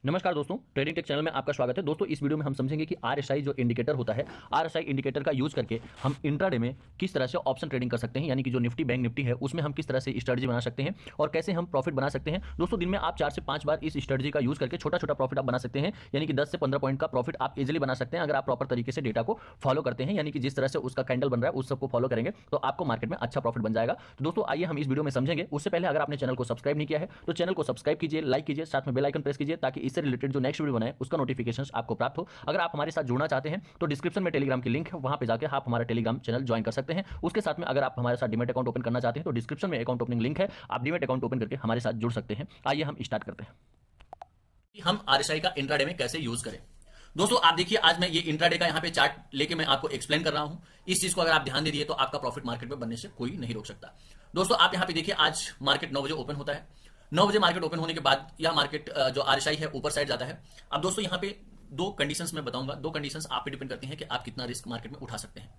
नमस्कार दोस्तों, trading take channel में आपका स्वागत है। दोस्तों, इस वीडियो में हम समझेंगे कि आरएसआई जो इंडिकेटर होता है, आरएसआई इंडिकेटर का यूज करके हम इंट्राडे में किस तरह से ऑप्शन ट्रेडिंग कर सकते हैं, यानी कि जो निफ्टी बैंक निफ्टी है उसमें हम किस तरह से स्ट्रेटजी बना सकते हैं और कैसे हम प्रॉफिट बना सकते हैं। दोस्तों, दिन में आप 4 से 5 बार इस स्ट्रेटजी का यूज करके छोटा छोटा प्रॉफिट आप बना सकते हैं, यानी कि 10 से 15 पॉइंट का प्रॉफिट आप इजिली बना सकते हैं अगर आप प्रॉपर तरीके से डेटा को फॉलो करते हैं, यानी कि जिस तरह से उसका कैंडल बन रहा है उस सबको फॉलो करेंगे तो आपको मार्केट में अच्छा प्रॉफिट बन जाएगा। तो दोस्तों, आइए हम इस वीडियो में समझेंगे। उससे पहले अगर आपने चैनल को सब्सक्राइब नहीं किया है तो चैनल को सब्सक्राइब कीजिए, लाइक कीजिए, साथ में बेल आइकन प्रेस कीजिए ताकि इससे रिलेटेड जो नेक्स्ट वीडियो बनाए उसका नोटिफिकेशंस आपको प्राप्त हो। अगर आप हमारे साथ जुड़ना चाहते हैं तो डिस्क्रिप्शन में टेलीग्राम की लिंक है, वहां पे जाकर आप हमारा टेलीग्राम चैनल ज्वाइन कर सकते हैं। उसके साथ में अगर आप हमारे साथ डीमैट अकाउंट ओपन करना चाहते हैं तो डिस्क्रिप्शन में अकाउंट ओपनिंग लिंक है, आप डीमैट अकाउंट ओपन करके हमारे साथ जुड़ सकते हैं। आइए हम स्टार्ट करते हैं कि हम आरएसआई का इंट्राडे में कैसे यूज करें। दोस्तों, आप देखिए, आज मैं ये इंट्राडे का यहाँ पे चार्ट लेके मैं आपको एक्सप्लेन कर रहा हूं। इस चीज को अगर आप ध्यान दे दिए तो आपका प्रॉफिट मार्केट में बनने से कोई नहीं रोक सकता। दोस्तों, आप यहाँ पे देखिए, आज मार्केट 9 बजे ओपन होता है। 9 बजे मार्केट ओपन होने के बाद यह मार्केट जो आरएसआई है ऊपर साइड जाता है। अब दोस्तों, यहाँ पे दो कंडीशंस मैं बताऊंगा। दो कंडीशंस आप पे डिपेंड करती हैं कि आप कितना रिस्क मार्केट में उठा सकते हैं।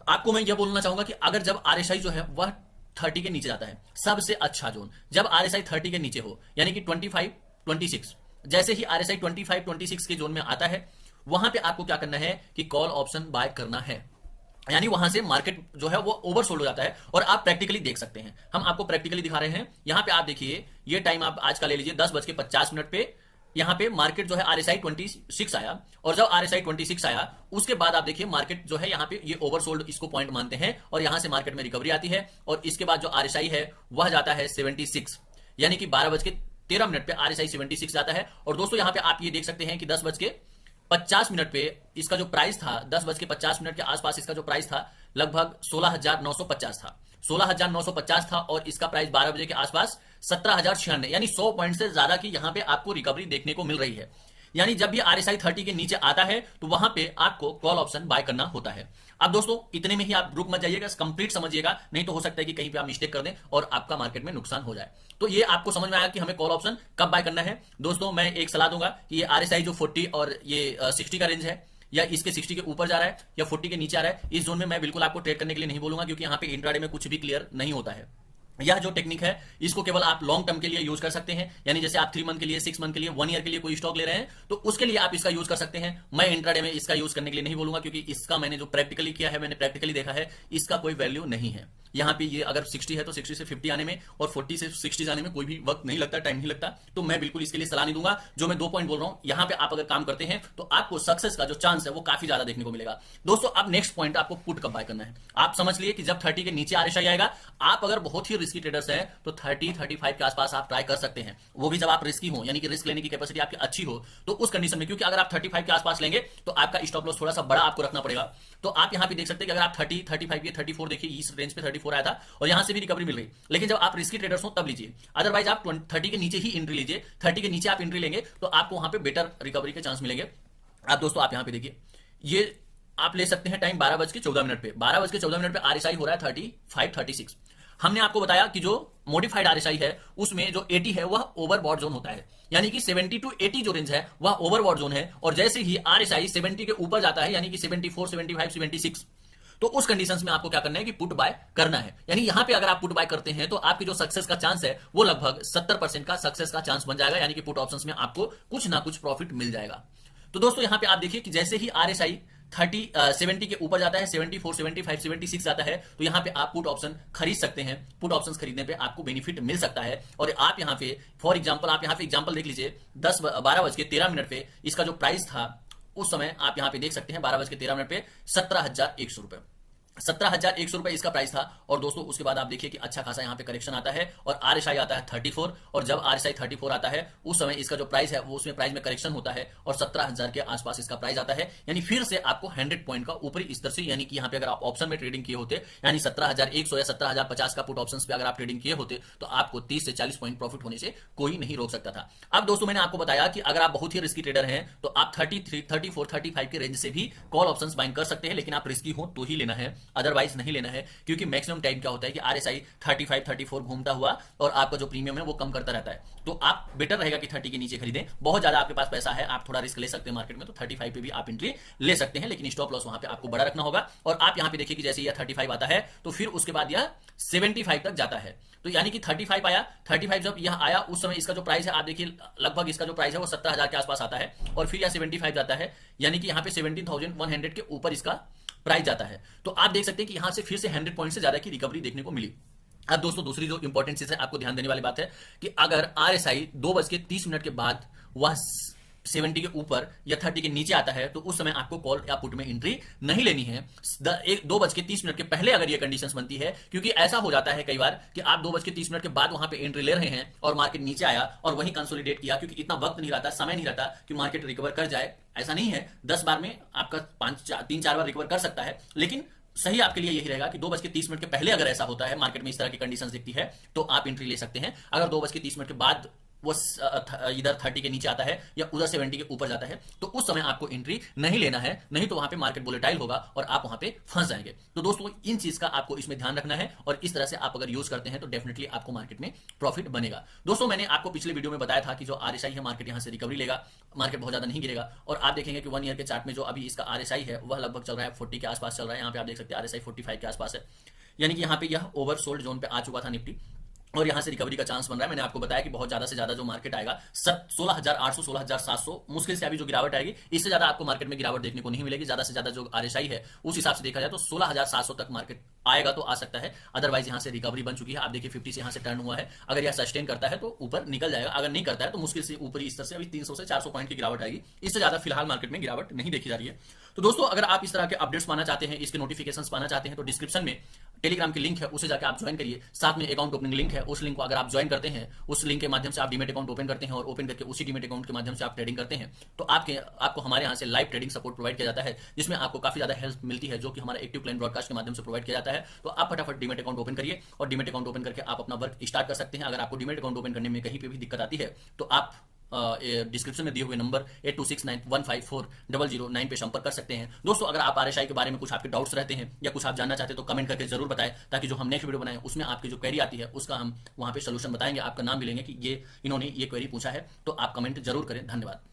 आपको मैं यह बोलना चाहूंगा कि अगर जब आरएसआई जो है वह 30 के नीचे जाता है, सबसे अच्छा जोन जब आरएसआई 30 के नीचे हो, यानी कि 25 26, जैसे ही आरएसआई 25 26 के जोन में आता है, वहां पे आपको क्या करना है कि कॉल ऑप्शन बाय करना है। यानी वहां से मार्केट जो है वो ओवरसोल्ड हो जाता है और आप प्रैक्टिकली देख सकते हैं। हम आपको प्रैक्टिकली दिखा रहे हैं। यहां पे आप देखिए, ये टाइम आप आज का ले लीजिए, 10:50 पे यहां पे मार्केट जो है आरएसआई 26 आया, और जब आरएसआई 26 आया उसके बाद आप देखिए मार्केट जो है यहां पे ये ओवरसोल्ड इसको पॉइंट मानते हैं और यहां से मार्केट में रिकवरी आती है। और इसके बाद जो आरएसआई है वह जाता है 76, यानी कि 12:13 पे आरएसआई 76 जाता है। और दोस्तों, यहां पे आप ये देख सकते हैं कि 10:50 पे इसका जो प्राइस था, 10:50 के आसपास इसका जो प्राइस था लगभग 16,950 था। 16,950 था और इसका प्राइस 12 बजे के आसपास 17,096, यानी 100 पॉइंट से ज्यादा की यहां पे आपको रिकवरी देखने को मिल रही है। यानी जब भी आरएसआई 30 के नीचे आता है तो वहां पे आपको कॉल ऑप्शन बाय करना होता है। अब दोस्तों, इतने में ही आप रुक मत जाइएगा, कंप्लीट समझिएगा, नहीं तो हो सकता है कि कहीं पे आप मिस्टेक कर दें और आपका मार्केट में नुकसान हो जाए। तो ये आपको समझ में आया कि हमें कॉल ऑप्शन कब बाय करना है। दोस्तों, मैं एक सलाह दूंगा कि ये आरएसआई जो 40 और ये 60 का रेंज है, या इसके 60 के ऊपर जा रहा है या 40 के नीचे आ रहा है, इस जोन में मैं बिल्कुल आपको ट्रेड करने के लिए नहीं बोलूंगा, क्योंकि यहाँ पे इंट्राडे में कुछ भी क्लियर नहीं होता है। यह जो टेक्निक है इसको केवल आप लॉन्ग टर्म के लिए यूज कर सकते हैं, यानी जैसे आप 3 मंथ के लिए, 6 मंथ के लिए, 1 ईयर के लिए कोई स्टॉक ले रहे हैं तो उसके लिए आप इसका यूज कर सकते हैं। मैं इंट्राडे में इसका यूज करने के लिए नहीं बोलूंगा, क्योंकि इसका मैंने जो प्रैक्टिकली किया है, मैंने प्रैक्टिकली देखा है, इसका कोई वैल्यू नहीं है। यहाँ पे ये अगर 60 है तो 60 से 50 आने में और 40 से 60 जाने में कोई भी वक्त नहीं लगता, टाइम नहीं लगता। तो मैं बिल्कुल इसके लिए सलाह नहीं दूंगा। जो मैं 2 पॉइंट बोल रहा हूं, यहाँ पे आप अगर काम करते हैं तो आपको सक्सेस का जो चांस है वो काफी ज्यादा देखने को मिलेगा। दोस्तों, अब नेक्स्ट पॉइंट आपको पुट कब बाय करना है। आप समझ लिए कि जब 30 के नीचे आरएसआई आएगा, आप अगर बहुत ही रिस्की ट्रेडर्स हैं तो 30-35 के आसपास आप ट्राई कर सकते हैं। वो भी जब आप रिस्की हो, यानी कि रिस्क लेने की कैपेसिटी आपकी अच्छी हो, तो उस कंडीशन में, क्योंकि अगर आप 35 के आसपास लेंगे तो आपका स्टॉप लॉस थोड़ा सा बड़ा आपको रखना पड़ेगा। तो आप यहां पे देख सकते हैं कि अगर आप 30 35 ये 34 देखिए, इस रेंज पे 34 आया था और यहां से भी रिकवरी मिल रही, लेकिन जब आप रिस्की ट्रेडर्स हो तब लीजिए। अदरवाइज आप 30 के नीचे ही एंट्री लीजिए। 30 के नीचे आप एंट्री लेंगे तो आपको वहां पे बेटर रिकवरी के चांस मिलेंगे। आप दोस्तों, आप यहां पे देखिए, ये आप ले सकते हैं टाइम 12:14 पे। 12:14 पे आरएसआई हो रहा है 35 36। हमने आपको बताया कि जो मॉडिफाइड आरएसआई है उसमें जो 80 है वह ओवरबॉट जोन होता है, यानी कि 70 to 80 जो रेंज है वह ओवरबॉट जोन है। और जैसे ही आरएसआई 70 के ऊपर जाता है, यानी कि 74 75 76, तो उस कंडीशंस में आपको क्या करना है कि पुट बाय करना है। यानी यहां पे अगर आप पुट बाय करते हैं तो आपकी जो सक्सेस का चांस है वो लगभग 70% का सक्सेस का चांस बन जाएगा, यानी कि पुट ऑप्शंस में आपको कुछ ना कुछ प्रॉफिट मिल जाएगा। तो दोस्तों, यहां पे आप देखिए कि जैसे ही आरएसआई 70 के ऊपर जाता है, 74 75 76 जाता है, तो यहां पे आप पुट ऑप्शन खरीद सकते हैं। पुट ऑप्शंस खरीदने पे आपको बेनिफिट मिल सकता है। और आप यहां पे फॉर एग्जांपल, आप यहां पे एग्जांपल देख लीजिए, 12:13 पे इसका जो प्राइस था उस समय आप यहां पे देख सकते हैं 12:13 पे 17,100 रुपए, 17,100 रुपए इसका प्राइस था। और दोस्तों, उसके बाद आप देखिए कि अच्छा खासा यहाँ पे करेक्शन आता है और आरएसआई आता है 34, और जब आरएसआई 34 आता है उस समय इसका जो प्राइस है वो उसमें प्राइस में करेक्शन होता है और 17,000 के आसपास इसका प्राइस आता है। यानी फिर से आपको 100 पॉइंट का ऊपरी स्तर से, यानी कि यहाँ पे अगर आप ऑप्शन में ट्रेडिंग किए होते, यानी 17,100 या 17,050 का पुट ऑप्शन पे अगर आप ट्रेडिंग किए होते तो आपको 30 से 40 पॉइंट प्रॉफिट होने से कोई नहीं रोक सकता था। अब दोस्तों, मैंने आपको बताया कि अगर आप बहुत ही रिस्की ट्रेडर हैं तो आप 33 34 35 के रेंज से भी कॉल ऑप्शन बाइंग कर सकते हैं, लेकिन आप रिस्की हो तो ही लेना है। अदरवाइज नहीं लेना है, क्योंकि मैक्सिमम टाइम क्या होता है कि आरएसआई 35 34 घूमता हुआ और आपका जो प्रीमियम है वो कम करता रहता है। तो आप बेटर रहेगा कि 30 के नीचे खरीदें। बहुत ज्यादा आपके पास पैसा है, आप थोड़ा रिस्क ले सकते हैं मार्केट में, तो 35 पे भी आप एंट्री ले सकते हैं, लेकिन स्टॉप लॉस वहां पे आपको बड़ा रखना होगा। और आप यहां पे देखिए कि जैसे यह 35 आता है तो फिर उसके बाद यह 75 तक जाता है। तो यानी कि 35 आया, 35 जब यह आया उस समय इसका जो प्राइस है आप देखिए लगभग इसका जो प्राइस है वो 17,000 के आसपास आता है, और फिर यह 75 जाता है, यानी कि यहाँ पे 17,100 के ऊपर इसका प्राइस जाता है। तो आप देख सकते हैं कि यहां से फिर से 100 पॉइंट से ज्यादा की रिकवरी देखने को मिली। अब दोस्तों दूसरी जो इंपॉर्टेंट चीज है आपको ध्यान देने वाली बात है कि अगर आरएसआई 2:30 के बाद वह 70 के ऊपर या 30 के नीचे आता है तो उस समय आपको कॉल या पुट में एंट्री नहीं लेनी है। 2:30 के पहले अगर ये कंडीशंस बनती है, क्योंकि ऐसा हो जाता है कई बार कि आप 2:30 के बाद वहां पे एंट्री ले रहे हैं और मार्केट नीचे आया और वही कंसोलिडेट किया, क्योंकि इतना वक्त नहीं रहता, समय नहीं रहता कि मार्केट रिकवर कर जाए। ऐसा नहीं है, 10 बार में आपका 3-4 बार रिकवर कर सकता है, लेकिन सही आपके लिए यही रहेगा कि 2:30 के पहले अगर ऐसा होता है, मार्केट में इस तरह की कंडीशंस दिखती है, तो आप एंट्री ले सकते हैं। अगर 2:30 के बाद वो इधर 30 के नीचे आता है या उधर 70 के ऊपर जाता है तो उस समय आपको एंट्री नहीं लेना है, नहीं तो वहां पे मार्केट वोलेटाइल होगा और आप वहां पे फंस जाएंगे। तो दोस्तों इन चीज का आपको इसमें ध्यान रखना है, और इस तरह से आप अगर यूज करते हैं तो डेफिनेटली आपको मार्केट में प्रॉफिट बनेगा। दोस्तों मैंने आपको पिछले वीडियो में बताया था कि जो आरएसआई है मार्केट यहां से रिकवरी लेगा, मार्केट बहुत ज्यादा नहीं गिरेगा, और आप देखेंगे कि 1 ईयर के चार्ट में जो अभी इसका आरएसआई है वह लगभग चल रहा है 40 के आसपास चल रहा है। यहाँ पे आप देख सकते हैं आरएसआई 45 के आसपास है, यानी कि यहाँ पे यह ओवरसोल्ड जोन पे आ चुका था निफ्टी, और यहां से रिकवरी का चांस बन रहा है। मैंने आपको बताया कि बहुत ज्यादा से ज्यादा जो मार्केट आएगा 16,800 16,700 मुश्किल से अभी जो गिरावट आएगी, इससे ज्यादा आपको मार्केट में गिरावट देखने को नहीं मिलेगी। ज्यादा से ज्यादा जो आरएसआई है उस हिसाब से देखा जाए तो 16,700 तक मार्केट आएगा तो आ सकता है, अदरवाइज यहां से रिकवरी बन चुकी है। आप देखिए 50 से यहां से टर्न हुआ है, अगर यह सस्टेन करता है तो ऊपर निकल जाएगा, अगर नहीं करता है तो मुश्किल से ऊपरी स्तर से अभी 300 से 400 पॉइंट की गिरावट आएगी। इससे ज्यादा फिलहाल मार्केट में गिरावट नहीं देखी जा रही है। तो दोस्तों अगर आप इस तरह के अपडेट्स पाना चाहते हैं, इसके नोटिफिकेशंस पाना चाहते हैं, तो डिस्क्रिप्शन में टेलीग्राम की लिंक है, उसे जाकर आप ज्वाइन करिए। साथ में अकाउंट ओपनिंग लिंक है, उस लिंक को अगर आप ज्वाइन करते हैं, उस लिंक के माध्यम से आप डीमेट अकाउंट ओपन करते हैं और ओपन करके उसी डीमेट अकाउंट के माध्यम से आप ट्रेडिंग करते हैं, तो आपको हमारे यहाँ से लाइव ट्रेडिंग सपोर्ट प्रोवाइड किया जाता है, जिसमें आपको काफी ज्यादा हेल्प मिलती है, जो कि हमारा एक्टिव क्लाइंट ब्रॉडकास्ट के माध्यम से प्रोवाइड किया जाता है। तो आप फटाफट डीमेट अकाउंट ओपन करिए और डीमेट अकाउंट ओपन करके आप अपना वर्क स्टार्ट कर सकते हैं। अगर आपको डीमेट अकाउंट ओपन करने में कहीं पे भी दिक्कत आती है तो आप डिस्क्रिप्शन में दिए हुए नंबर 8269154009 पे संपर्क कर सकते हैं। दोस्तों अगर आप आरएसआई के बारे में कुछ आपके डाउट्स रहते हैं या कुछ आप जानना चाहते हैं तो कमेंट करके जरूर बताएं, ताकि जो हम नेक्स्ट वीडियो बनाएं उसमें आपकी जो क्वेरी आती है उसका हम वहां पे सोल्यूशन बताएंगे, आपका नाम भी लेंगे कि ये इन्होंने ये क्वेरी पूछा है। तो आप कमेंट जरूर करें। धन्यवाद।